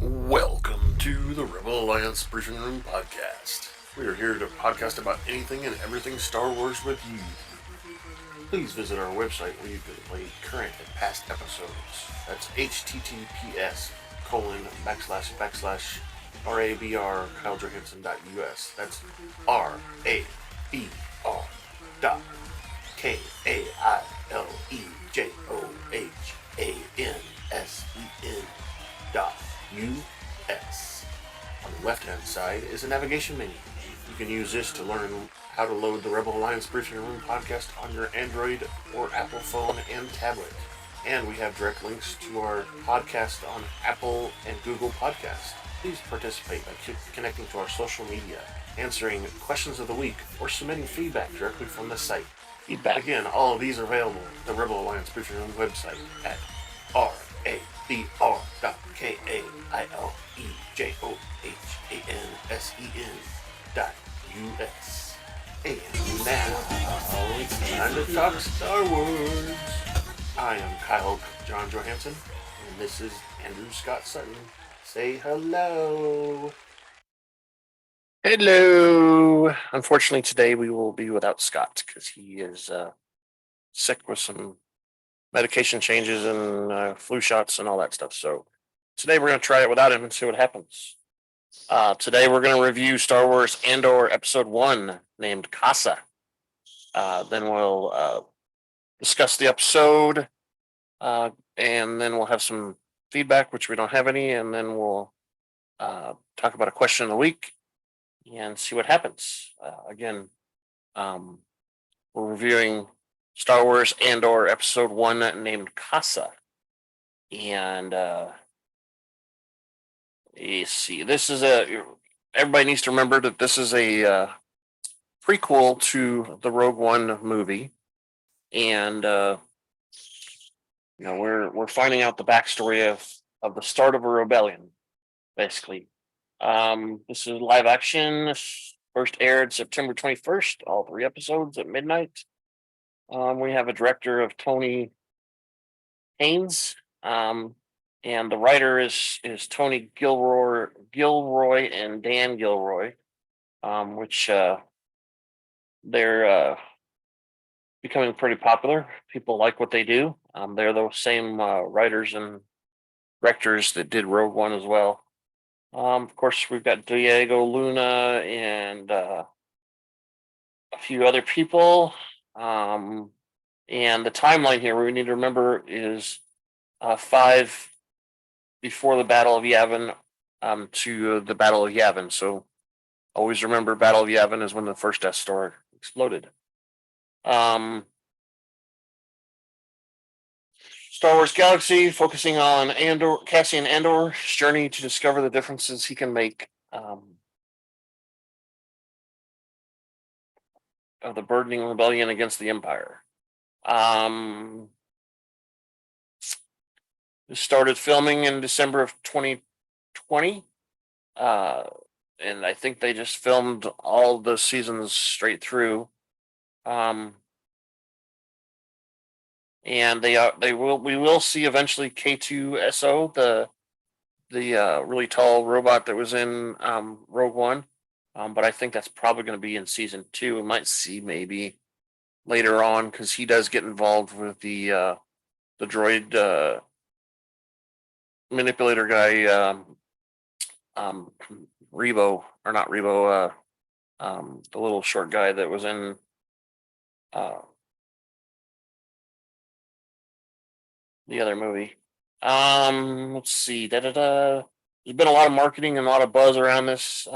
Welcome to the Rebel Alliance Briefing Room podcast. We are here to podcast about anything and everything Star Wars with you. Please visit our website where you can play current and past episodes. That's https://RABR KyleJohansson.us. That's RABR dot KaileJohansen dot US. On the left-hand side is a navigation menu. You can use this to learn how to load the Rebel Alliance Briefing Room podcast on your Android or Apple phone and tablet. And we have direct links to our podcast on Apple and Google Podcasts. Please participate by connecting to our social media, answering questions of the week, or submitting feedback directly from the site. Again, all of these are available at the Rebel Alliance Briefing Room website at RABR.KaileJohansen.US. And now, it's time to talk Star Wars. I am Kyle John Johansson, and this is Andrew Scott Sutton. Say hello. Hello. Unfortunately, today we will be without Scott because he is sick with some medication changes and flu shots and all that stuff. So today we're going to try it without him and see what happens. Today we're going to review Star Wars Andor Episode 1 named Kassa. Then we'll discuss the episode and then we'll have some feedback, which we don't have any, and then we'll talk about a question of the week and see what happens. Again, we're reviewing Star Wars Andor Episode 1 named Kassa. And let's see, everybody needs to remember that this is a prequel to the Rogue One movie. And we're finding out the backstory of the start of a rebellion, basically. This is live action. First aired September 21st, all 3 episodes at midnight. We have a director of Tony Haynes, and the writer is Tony Gilroy and Dan Gilroy, which they're becoming pretty popular. People like what they do. They're those same writers and directors that did Rogue One as well. Of course, we've got Diego Luna and a few other people. And the timeline here we need to remember is 5 before the Battle of Yavin to the Battle of Yavin. So always remember Battle of Yavin is when the first Death Star exploded. Star Wars Galaxy, focusing on Cassian Andor's journey to discover the differences he can make of the burgeoning rebellion against the Empire. This started filming in December of 2020, and I think they just filmed all the seasons straight through. And we will see eventually K2SO, the really tall robot that was in Rogue One. But I think that's probably going to be in season 2. We might see maybe later on because he does get involved with the droid manipulator guy, Rebo, or not Rebo, the little short guy that was in the other movie. Let's see. There's been a lot of marketing and a lot of buzz around this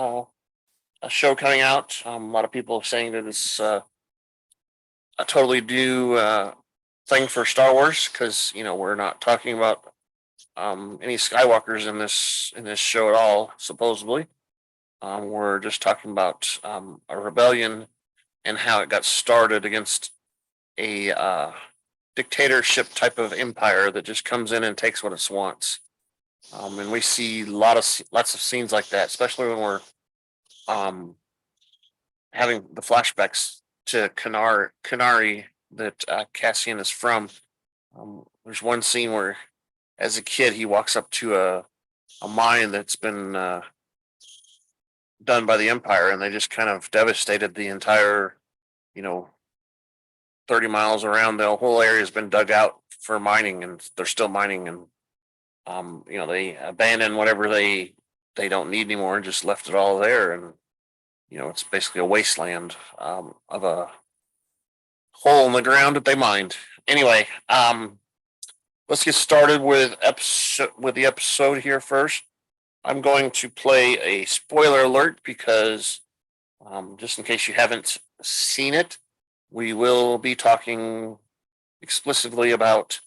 show coming out. A lot of people are saying that it's a totally new thing for Star Wars because we're not talking about any Skywalkers in this show at all. Supposedly, we're just talking about a rebellion and how it got started against a dictatorship type of empire that just comes in and takes what it wants. And we see lots of scenes like that, especially when we're having the flashbacks to Canary that Cassian is from. There's one scene where, as a kid, he walks up to mine that's been done by the Empire, and they just kind of devastated the entire, you know, 30 miles around. The whole area has been dug out for mining, and they're still mining. And they abandoned whatever they don't need anymore and just left it all there. And it's basically a wasteland of a hole in the ground that they mined. Anyway, let's get started with the episode here first. I'm going to play a spoiler alert because, just in case you haven't seen it, we will be talking explicitly about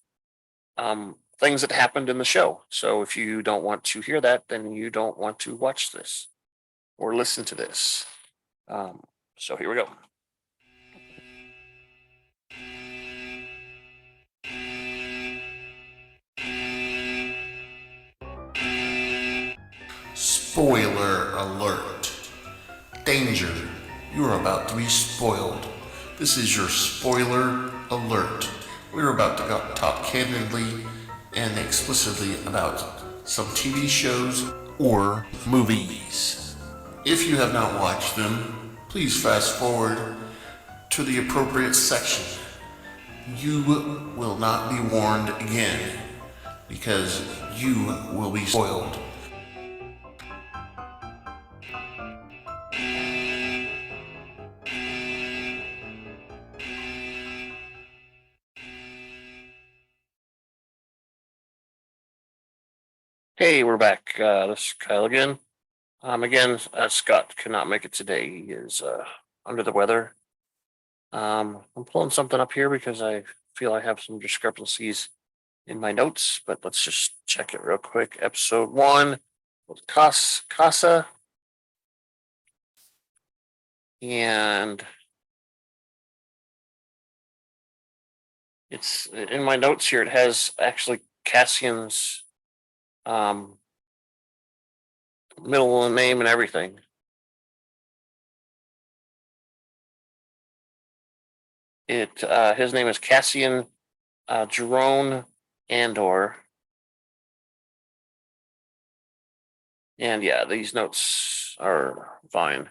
things that happened in the show. So if you don't want to hear that, then you don't want to watch this or listen to this. So here we go. Spoiler alert. Danger. You are about to be spoiled. This is your spoiler alert. We're about to talk candidly and explicitly about some TV shows or movies. If you have not watched them, please fast forward to the appropriate section. You will not be warned again because you will be spoiled. Hey, we're back. This is Kyle again. Again, Scott cannot make it today. He is under the weather. I'm pulling something up here because I feel I have some discrepancies in my notes, but let's just check it real quick. Episode 1 with Kassa. And it's in my notes here. It has actually Cassian's middle name and everything. His name is Cassian Jerome Andor. And yeah, these notes are fine.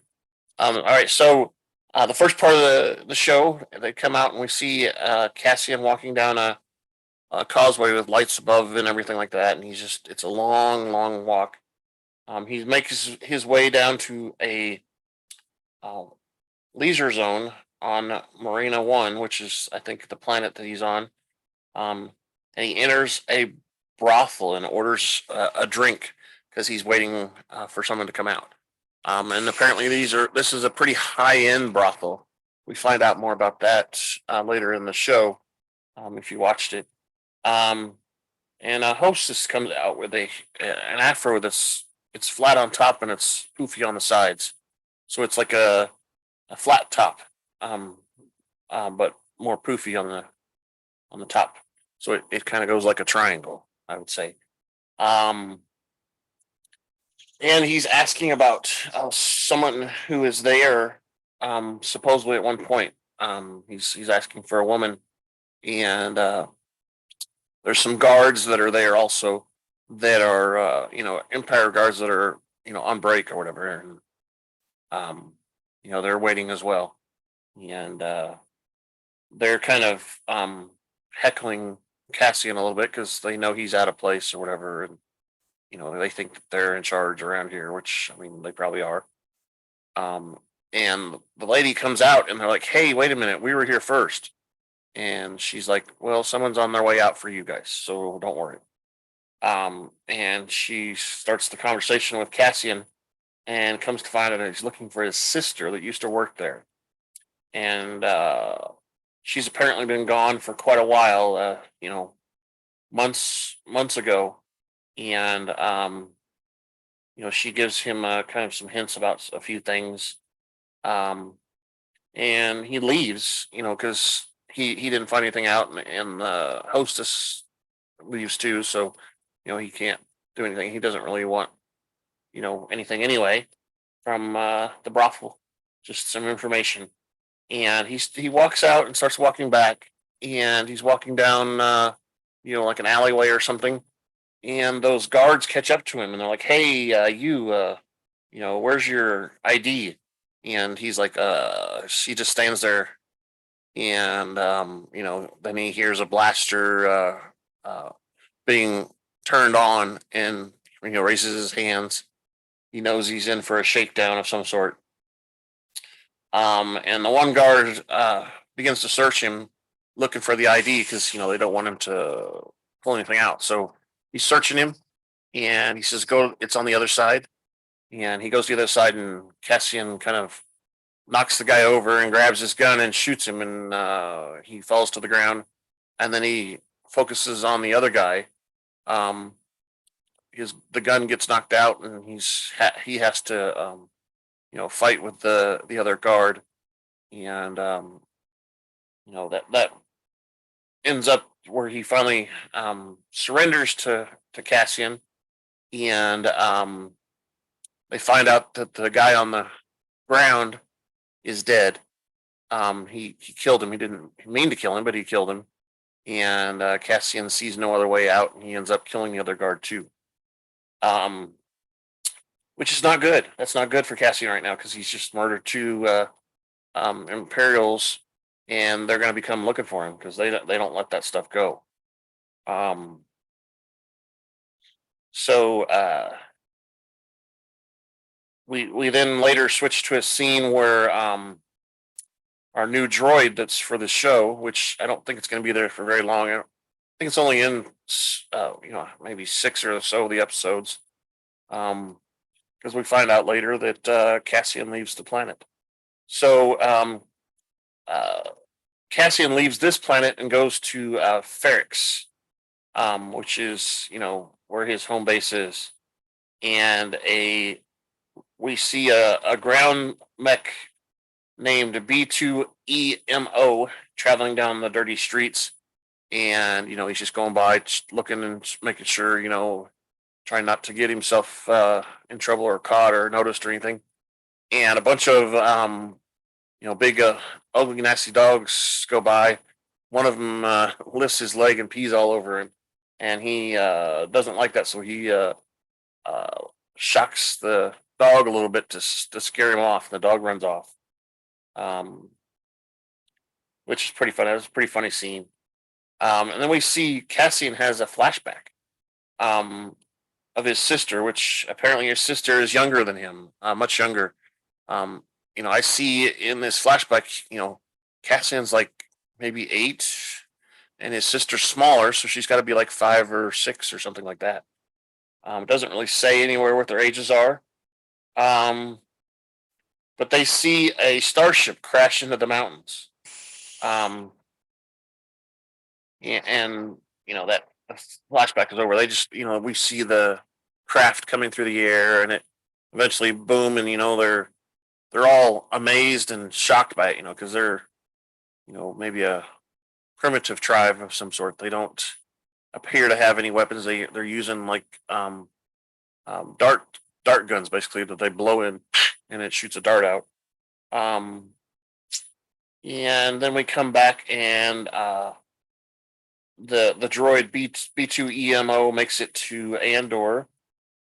All right, so the first part of the show, they come out and we see Cassian walking down a causeway with lights above and everything like that, and it's a long, long walk. He makes his way down to a leisure zone on Morlana One, which is, I think, the planet that he's on. And he enters a brothel and orders a drink because he's waiting for someone to come out. And apparently this is a pretty high end brothel. We find out more about that later in the show if you watched it. And a hostess comes out with an afro that's it's flat on top and it's poofy on the sides, so it's like a flat top, but more poofy on the top. So it kind of goes like a triangle, I would say. And he's asking about someone who is there, supposedly at one point. He's asking for a woman, and there's some guards that are there also that are Empire guards that are on break or whatever, and they're waiting as well, and they're kind of heckling Cassian a little bit because they know he's out of place or whatever, and they think that they're in charge around here, which I mean they probably are. And the lady comes out and they're like, "Hey, wait a minute, we were here first." And she's like, "Well, someone's on their way out for you guys, so don't worry." And she starts the conversation with Cassian and comes to find out that he's looking for his sister that used to work there. And she's apparently been gone for quite a while, months ago. And, she gives him kind of some hints about a few things. And he leaves, because he didn't find anything out, and the hostess leaves too, so he can't do anything. He doesn't really want anything anyway from the brothel, just some information. And he walks out and starts walking back, and he's walking down like an alleyway or something, and those guards catch up to him, and they're like, "Hey, where's your ID?" And he's like, He just stands there, and then he hears a blaster being turned on, and raises his hands. He knows he's in for a shakedown of some sort. And the one guard begins to search him, looking for the ID because they don't want him to pull anything out. So he's searching him, and he says, "Go, it's on the other side." And he goes to the other side, and Cassian kind of knocks the guy over and grabs his gun and shoots him, and he falls to the ground. And then he focuses on the other guy. Um, the gun gets knocked out, and he has to fight with the other guard, and that ends up where he finally surrenders to Cassian, and they find out that the guy on the ground is dead. He killed him. He didn't mean to kill him, but he killed him. And Cassian sees no other way out, and he ends up killing the other guard too. Um, which is not good. That's not good for Cassian right now because he's just murdered two Imperials, and they're going to become looking for him because they don't let that stuff go. Um, so we then later switch to a scene where our new droid that's for the show, which I don't think it's going to be there for very long. I think it's only in maybe 6 or so of the episodes. Because we find out later that Cassian leaves the planet. So Cassian leaves this planet and goes to Ferrix, which is where his home base is, and we see a ground mech named B2EMO traveling down the dirty streets, and he's just going by, just looking and just making sure, trying not to get himself in trouble or caught or noticed or anything. And a bunch of big ugly nasty dogs go by. One of them lifts his leg and pees all over him, and he doesn't like that, so he shocks the dog a little bit to scare him off. The dog runs off, which is pretty funny. It was a pretty funny scene. And then we see Cassian has a flashback of his sister, which apparently his sister is younger than him, much younger. I see in this flashback, Cassian's like maybe 8, and his sister's smaller, so she's got to be like 5 or 6 or something like that. It doesn't really say anywhere what their ages are. But they see a starship crash into the mountains. And that flashback is over. They just, we see the craft coming through the air, and it eventually boom, and they're all amazed and shocked by it, because they're maybe a primitive tribe of some sort. They don't appear to have any weapons. They're using like dart guns basically that they blow in, and it shoots a dart out. And then we come back, and the droid B2EMO makes it to Andor,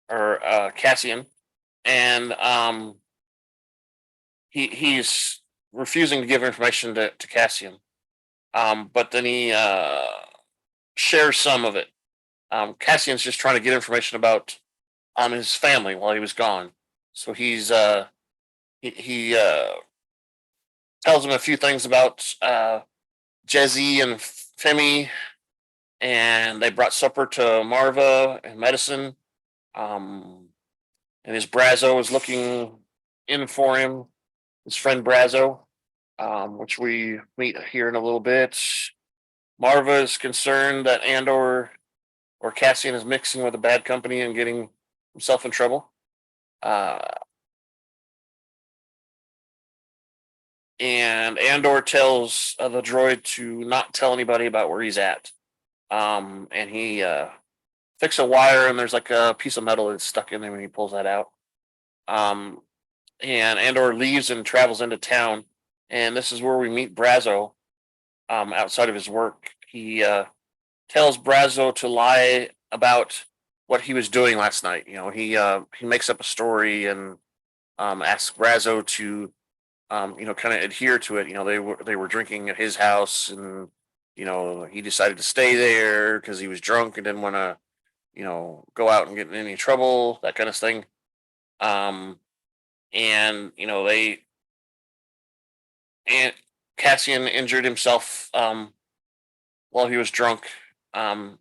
or Cassian, and he's refusing to give information to Cassian. But then he shares some of it. Cassian's just trying to get information about his family while he was gone. So he tells him a few things about Jezzy and Femi, and they brought supper to Marva and medicine. And his Brazo is looking in for him, his friend Brazo, which we meet here in a little bit. Marva is concerned that Andor or Cassian is mixing with a bad company and getting himself in trouble. And Andor tells the droid to not tell anybody about where he's at. And he fixes a wire, and there's like a piece of metal that's stuck in there when he pulls that out. And Andor leaves and travels into town, and this is where we meet Brazo. Outside of his work, he tells Brazo to lie about what he was doing last night. He makes up a story and asks Razzo to kind of adhere to it. They were drinking at his house, and he decided to stay there because he was drunk and didn't want to go out and get in any trouble, that kind of thing. Um, and they and Cassian injured himself while he was drunk. To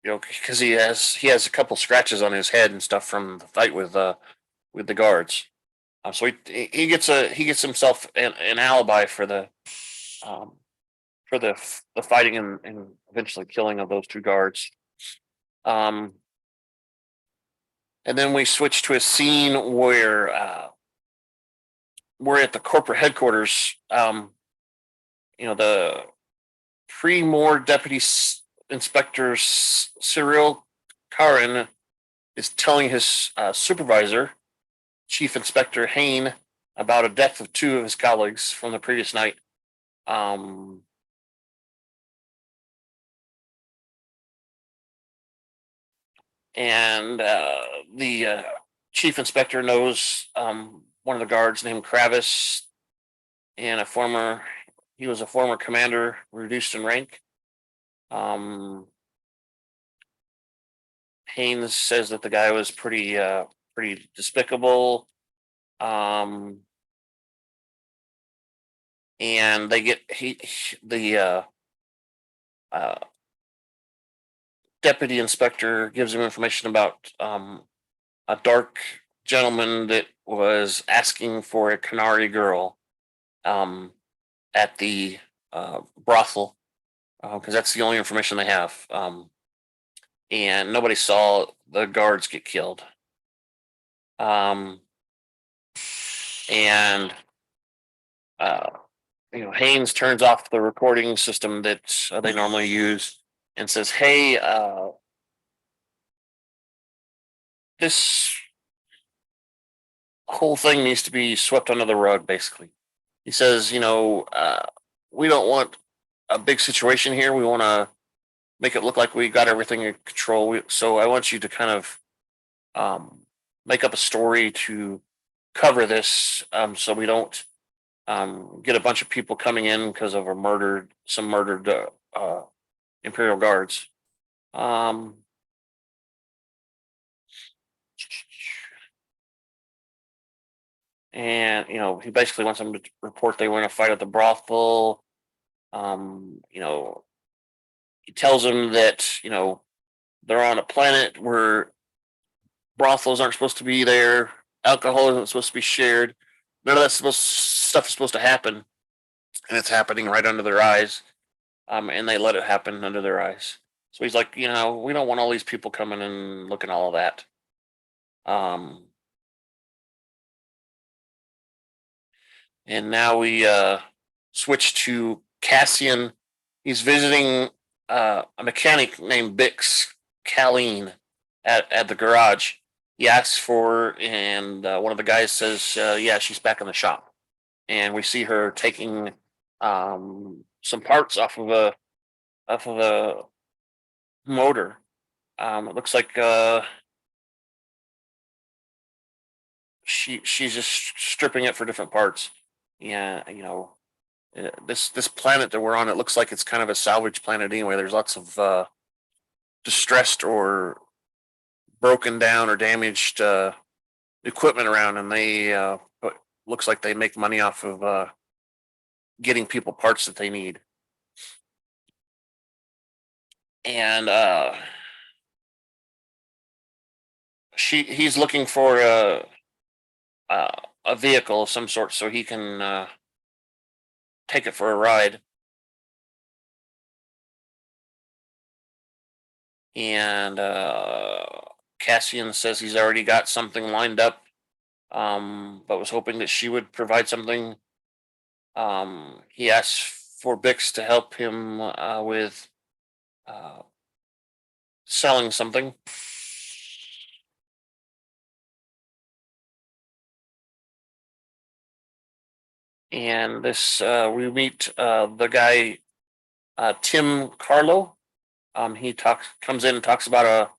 because he has a couple scratches on his head and stuff from the fight with the guards. So he gets himself an alibi um, for the fighting and eventually killing of those two guards. Um, and then we switch to a scene where we're at the corporate headquarters. The pre-Moore Deputy Inspector Cyril Karin is telling his supervisor, Chief Inspector Hain, about a death of two of his colleagues from the previous night. And the chief inspector knows one of the guards named Kravis, and he was a former commander, reduced in rank. Haynes says that the guy was pretty despicable. And they get the deputy inspector gives him information about a dark gentleman that was asking for a Canary girl at the brothel, because that's the only information they have. And nobody saw the guards get killed. And Haynes turns off the recording system that they normally use and says, "Hey, this whole thing needs to be swept under the rug." Basically, he says, we don't want a big situation here. We want to make it look like we got everything in control. So I want you to kind of make up a story to cover this, so we don't get a bunch of people coming in because of some murdered Imperial guards. And he basically wants them to report they were in a fight at the brothel. He tells them that they're on a planet where brothels aren't supposed to be there, alcohol isn't supposed to be shared, none of that stuff is supposed to happen, and it's happening right under their eyes. And they let it happen under their eyes. So he's like, we don't want all these people coming and looking at all of that. And now we switch to Cassian. He's visiting a mechanic named Bix Colleen at the garage. He asks for her, and one of the guys says, "Yeah, she's back in the shop." And we see her taking some parts off of a motor. It looks like she's just stripping it for different parts. Yeah, this planet that we're on, it looks like it's kind of a salvage planet anyway. There's lots of distressed or broken down or damaged equipment around, and they looks like they make money off of getting people parts that they need. And he's looking for a vehicle of some sort so he can take it for a ride. And Cassian says he's already got something lined up, but was hoping that she would provide something. He asks for Bix to help him with selling something. And we meet the guy Tim Carlo. He comes in and talks about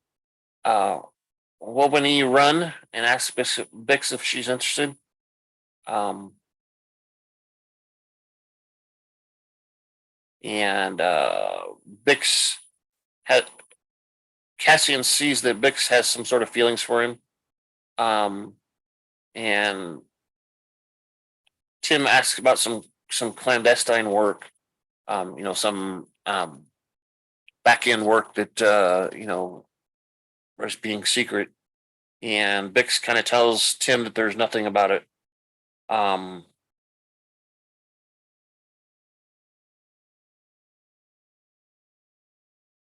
well, when you run and ask Bix if she's interested, um, and Bix had Cassian sees that Bix has some sort of feelings for him, um, and Tim asks about some clandestine work, some back end work that was being secret, and Bix kind of tells Tim that there's nothing about it. Um,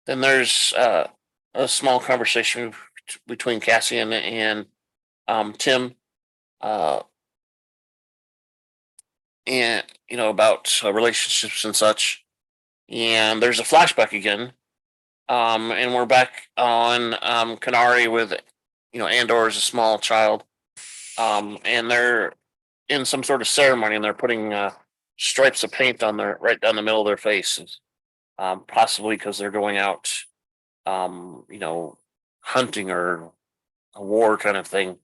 then there's a small conversation between Cassian and Tim, uh, and about relationships and such. And there's a flashback again, and we're back on Canary with Andor as a small child, and they're in some sort of ceremony, and they're putting stripes of paint on their right down the middle of their faces, possibly because they're going out, hunting or a war kind of thing.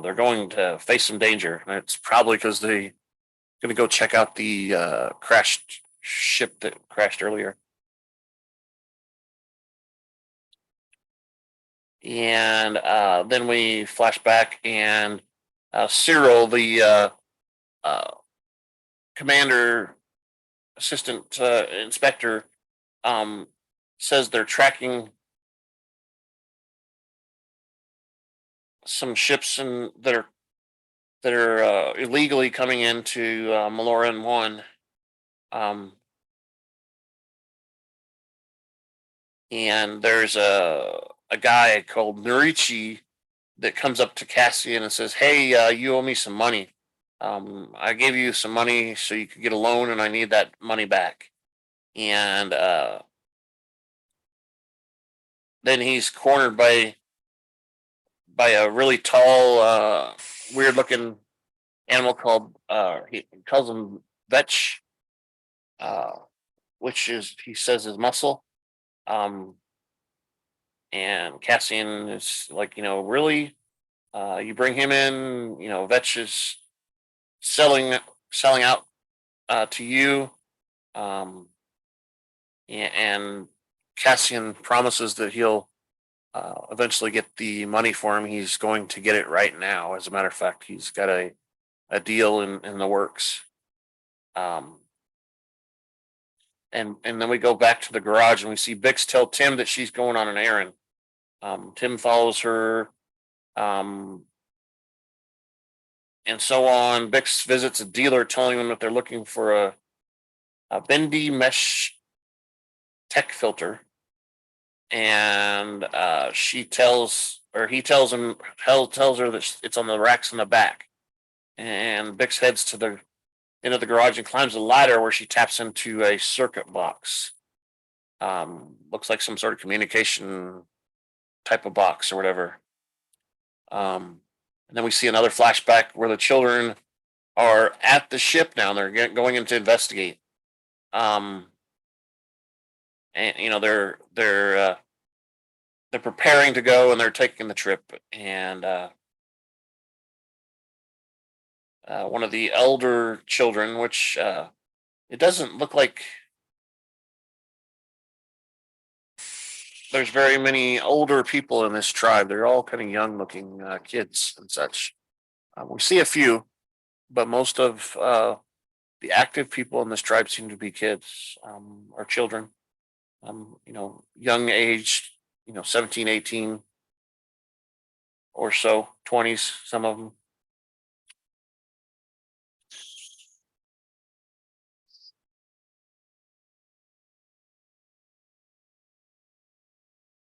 They're going to face some danger, and it's probably because they going to go check out the crashed ship that crashed earlier. And then we flash back, and Cyril, the uh, commander assistant inspector, um, says they're tracking some ships that are illegally coming into Morlana One. Um, and there's a guy called Nurichi that comes up to Cassian and says, "Hey, you owe me some money. I gave you some money so you could get a loan, and I need that money back." And then he's cornered by a really tall, weird looking animal called he calls him Vetch, uh, which is he says is muscle. Um, and Cassian is like, really, you bring him in, Vetch is selling selling out to you. Um, and Cassian promises that he'll eventually get the money for him. He's going to get it right now. As a matter of fact, he's got a deal in the works. Um, and then we go back to the garage, and we see Bix tell Tim that she's going on an errand. Tim follows her, um, and so on. Bix visits a dealer, telling them that they're looking for a bendy mesh tech filter, and he tells her that it's on the racks in the back. And Bix heads to the into the garage and climbs a ladder where she taps into a circuit box. Looks like some sort of communication type of box or whatever. And then we see another flashback where the children are at the ship now. And they're going in to investigate. And they're preparing to go, and they're taking the trip. And one of the elder children, which it doesn't look like there's very many older people in this tribe. They're all kind of young looking kids and such. We see a few, but most of the active people in this tribe seem to be kids, or children. Young age, 17, 18 or so, 20s, some of them.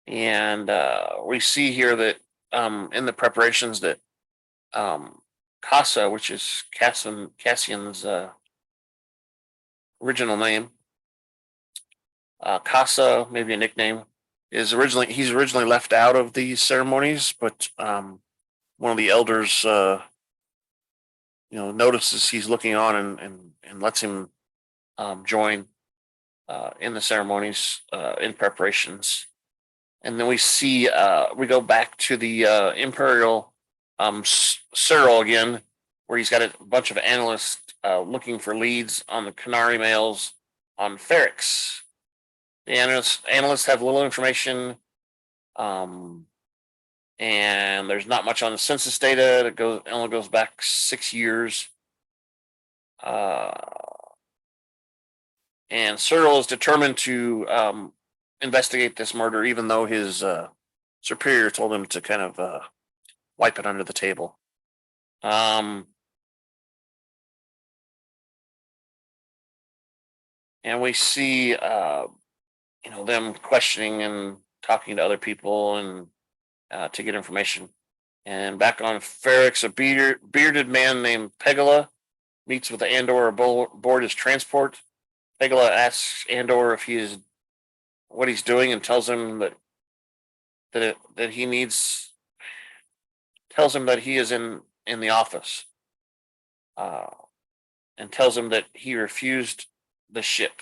And we see here that in the preparations that Kassa, which is Cassian's original name, Kassa, maybe a nickname, he's originally left out of these ceremonies, but one of the elders, notices he's looking on, and lets him join in the ceremonies in preparations. And then we see we go back to the Imperial Cyril again, where he's got a bunch of analysts looking for leads on the Canary males on Ferrix. The analysts have little information, um, and there's not much on the census data. It only goes back 6 years. Uh, and Cyril is determined to investigate this murder, even though his superior told him to kind of wipe it under the table. And we see, them questioning and talking to other people and to get information. And back on Ferrix, a bearded man named Pegala meets with Andor aboard his transport. Pegala asks Andor if he is what he's doing and tells him that he needs tells him that he is in the office, uh, and tells him that he refused the ship.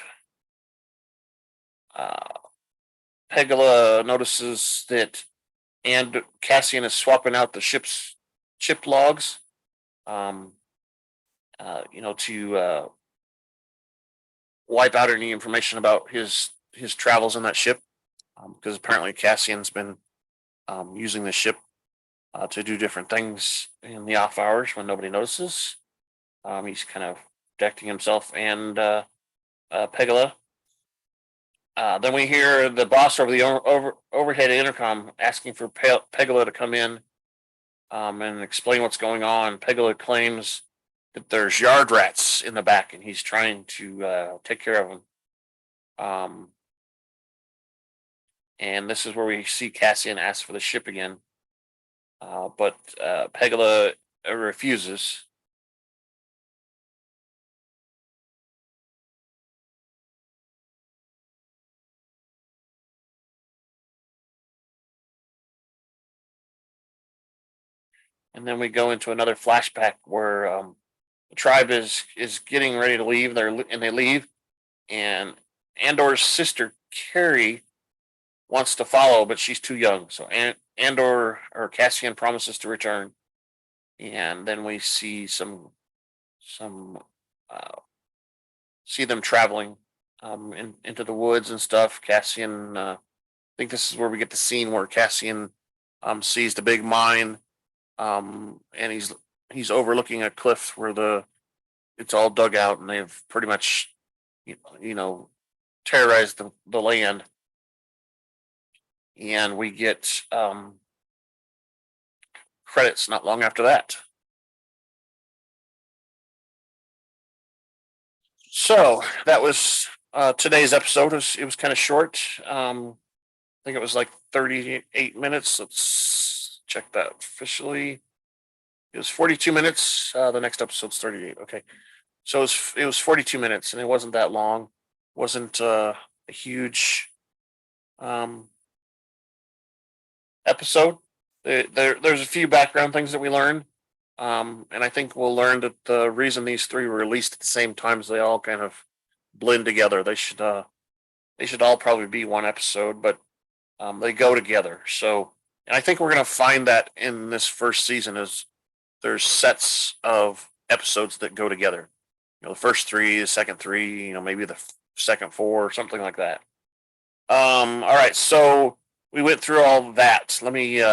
Uh, Pegala notices that and Cassian is swapping out the ship's chip logs, um, to wipe out any information about his travels in that ship, because apparently Cassian's been using the ship to do different things in the off hours when nobody notices. He's kind of protecting himself and Pegala. Then we hear the boss over the overhead intercom asking for Pegala to come in and explain what's going on. Pegala claims that there's yard rats in the back, and he's trying to take care of them. And this is where we see Cassian ask for the ship again, but Pegala refuses. And then we go into another flashback where the tribe is getting ready to leave. They leave, and Andor's sister Kerri wants to follow, but she's too young. So Andor or Cassian promises to return, and then we see some uh, see them traveling into the woods and stuff. Cassian, I think this is where we get the scene where Cassian sees the big mine, and he's overlooking a cliff where it's all dug out, and they've pretty much terrorized the land. And we get credits not long after that. So that was today's episode. It was kind of short. I think it was like 38 minutes. Let's check that officially. It was 42 minutes. The next episode's 38. Okay. So it was 42 minutes, and it wasn't that long. Wasn't a huge episode. There's a few background things that we learned, and I think we'll learn that the reason these three were released at the same time is they all kind of blend together. They should all probably be one episode, but they go together. So, and I think we're gonna find that in this first season is there's sets of episodes that go together. The first three, the second three, maybe the second four, something like that. All right, so we went through all that. Let me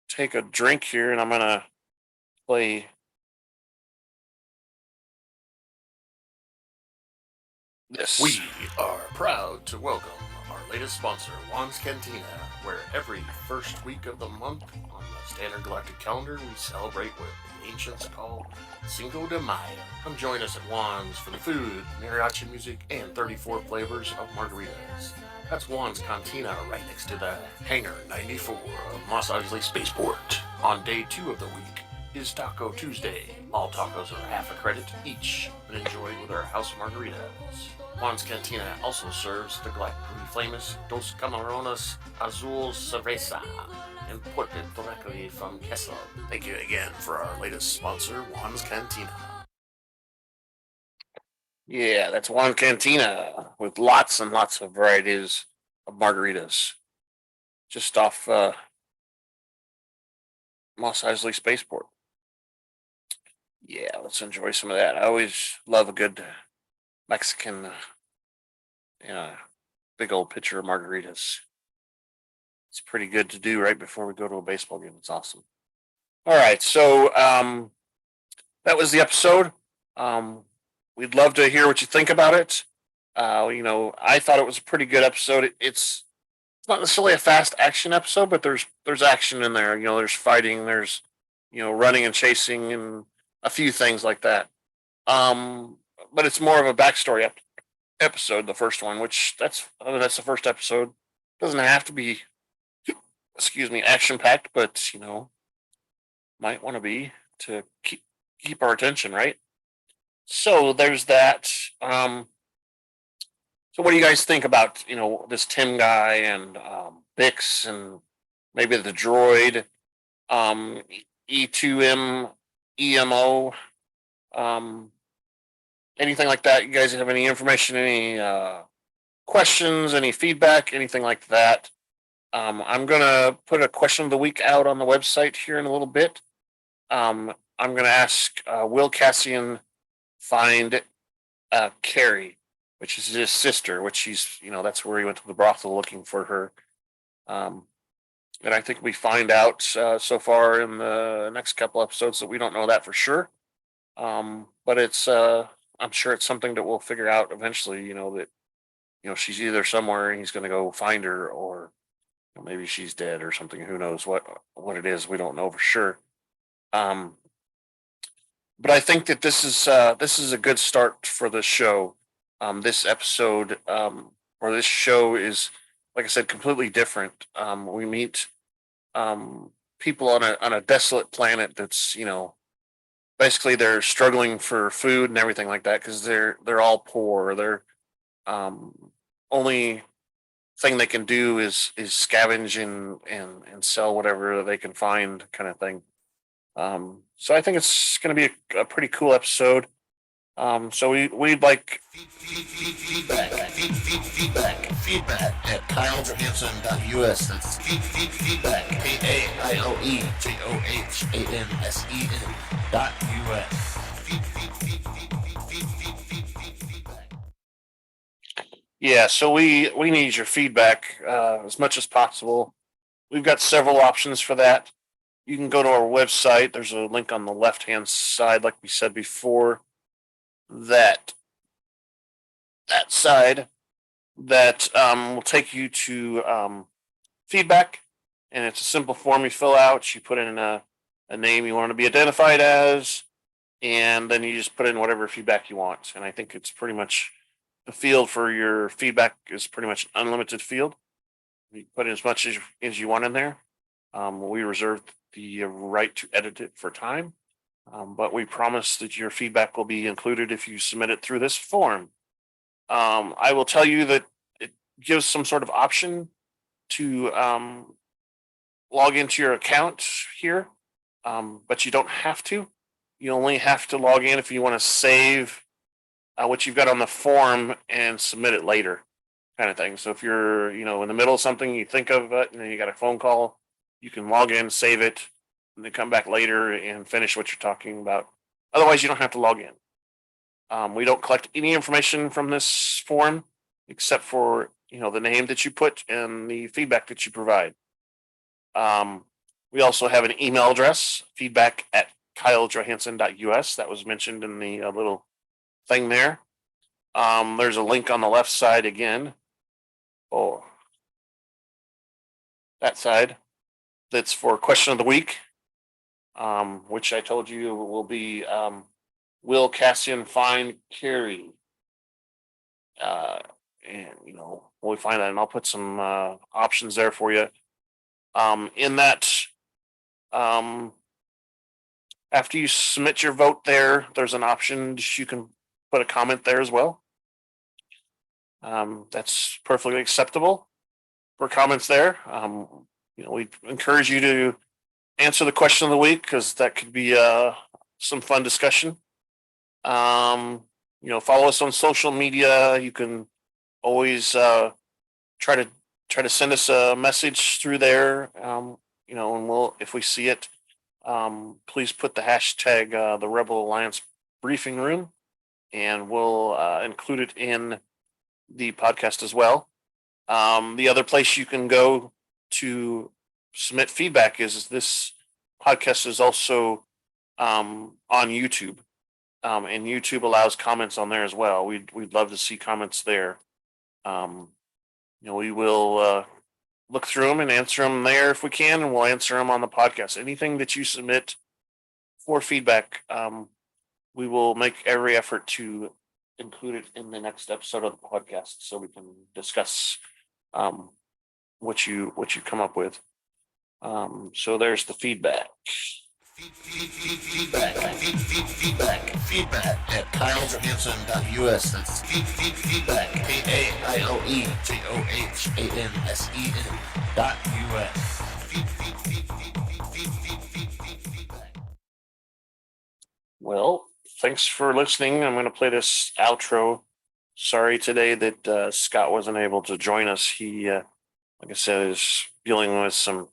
take a drink here, and I'm gonna play this. We are proud to welcome our latest sponsor, Juan's Cantina, where every first week of the month on the Standard Galactic calendar we celebrate what the ancients call Cinco de Mayo. Come join us at Juan's for the food, mariachi music, and 34 flavors of margaritas. That's Juan's Cantina right next to the Hangar 94 of Mos Eisley Spaceport. On day 2 of the week is Taco Tuesday. All tacos are half a credit each, and enjoyed with our house margaritas. Juan's Cantina also serves the galactically famous Dos Camarones Azul Cerveza, imported directly from Kassa. Thank you again for our latest sponsor, Juan's Cantina. Yeah, that's Juan Cantina with lots and lots of varieties of margaritas just off Moss Eisley Spaceport. Yeah, let's enjoy some of that. I always love a good Mexican, big old pitcher of margaritas. It's pretty good to do right before we go to a baseball game. It's awesome. All right, so that was the episode. We'd love to hear what you think about it. I thought it was a pretty good episode. It's not necessarily a fast action episode, but there's action in there. There's fighting, there's running and chasing, and a few things like that. Um, but it's more of a backstory episode, the first one, which that's the first episode. Doesn't have to be, excuse me, action packed, but might want to be to keep our attention, right? So there's that. So what do you guys think about this Tim guy and Bix and maybe the droid E2M EMO anything like that? You guys have any information, any questions, any feedback, anything like that? I'm gonna put a question of the week out on the website here in a little bit. I'm gonna ask will Cassian find Kerri, which is his sister, which that's where he went to the brothel looking for her. And I think we find out so far in the next couple episodes that we don't know that for sure. But I'm sure it's something that we'll figure out eventually, that, she's either somewhere and he's going to go find her, or maybe she's dead or something. Who knows what it is? We don't know for sure. But I think that this is a good start for the show. This episode or this show is, like I said, completely different. We meet people on a desolate planet that's basically they're struggling for food and everything like that because they're all poor. They're only thing they can do is scavenge and sell whatever they can find, kind of thing. So I think it's going to be a pretty cool episode. So we'd like feedback at KyleJohansson.us. That's feedback, KaileJohansen.us. Yeah, so we need your feedback as much as possible. We've got several options for that. You can go to our website. There's a link on the left hand side, like we said before. That side that will take you to feedback, and it's a simple form you fill out. You put in a name you want to be identified as, and then you just put in whatever feedback you want. And I think it's pretty much the field for your feedback is pretty much an unlimited field. You put in as much as you want in there. We reserve the right to edit it for time. But we promise that your feedback will be included if you submit it through this form. I will tell you that it gives some sort of option to log into your account here, but you don't have to. You only have to log in if you want to save what you've got on the form and submit it later, kind of thing. So if you're in the middle of something, you think of it, and then you got a phone call, you can log in, save it, and then come back later and finish what you're talking about. Otherwise, you don't have to log in. We don't collect any information from this form except for the name that you put and the feedback that you provide. We also have an email address, feedback at KyleJohansson.us. That was mentioned in the little thing there. There's a link on the left side again. Oh, that side. That's for question of the week. Which I told you will be will Cassian find Kerri? And we'll find that, and I'll put some options there for you. In that, after you submit your vote there's an option you can put a comment there as well. That's perfectly acceptable for comments there. We encourage you to answer the question of the week because that could be some fun discussion. Follow us on social media. You can always try to try to send us a message through there. And we'll, if we see it, please put the hashtag the Rebel Alliance briefing room, and we'll include it in the podcast as well. The other place you can go to submit feedback is this podcast is also on YouTube, and YouTube allows comments on there as well. We'd love to see comments there. We will look through them and answer them there if we can, and we'll answer them on the podcast. Anything that you submit for feedback, we will make every effort to include it in the next episode of the podcast so we can discuss what you come up with. So there's the feedback. Feedback at KyleJohansson.us. That's feedback, KaileJohansen.us. Well, thanks for listening. I'm going to play this outro. Sorry today that Scott wasn't able to join us. He, like I said, is dealing with some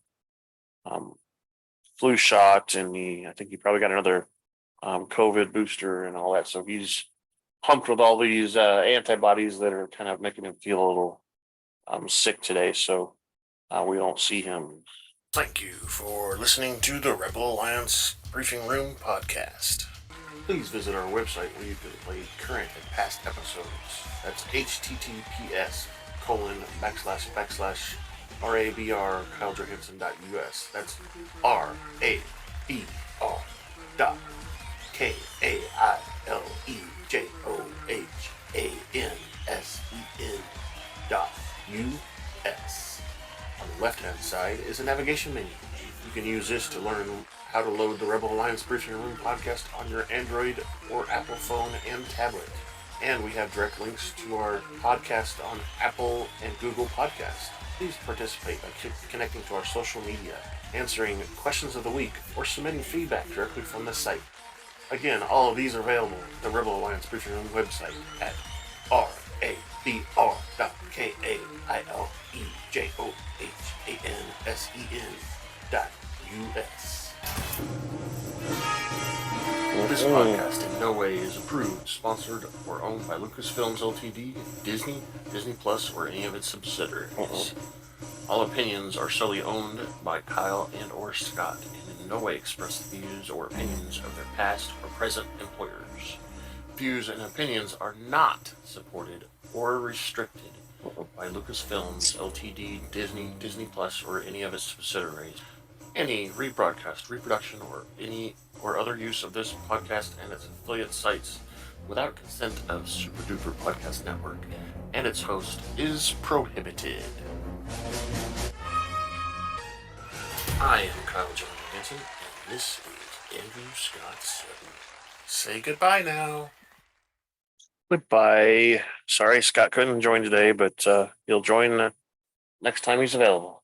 flu shot, and I think he probably got another COVID booster and all that. So he's pumped with all these antibodies that are kind of making him feel a little sick today. So we don't see him. Thank you for listening to the Rebel Alliance Briefing Room podcast. Please visit our website where you can play current and past episodes. That's https://RABR KyleJohansson.us. That's RABR.KaileJohansen.us. On the left-hand side is a navigation menu. You can use this to learn how to load the Rebel Alliance Briefing Room podcast on your Android or Apple phone and tablet. And we have direct links to our podcast on Apple and Google Podcasts. Please participate by connecting to our social media, answering questions of the week, or submitting feedback directly from the site. Again, all of these are available at the Rebel Alliance Briefing Room website at RABR.KaileJohansen.us. This podcast in no way is approved, sponsored, or owned by Lucasfilms Ltd., Disney, Disney Plus, or any of its subsidiaries. All opinions are solely owned by Kyle and or Scott, and in no way express the views or opinions of their past or present employers. Views and opinions are not supported or restricted by Lucasfilms Ltd., Disney, Disney Plus, or any of its subsidiaries. Any rebroadcast, reproduction, or other use of this podcast and its affiliate sites without consent of Super Duper Podcast Network and its host is prohibited. I am Kyle Johansson, and this is Andrew Scott Sutton. Say goodbye now. Goodbye. Sorry Scott couldn't join today, but he'll join next time he's available.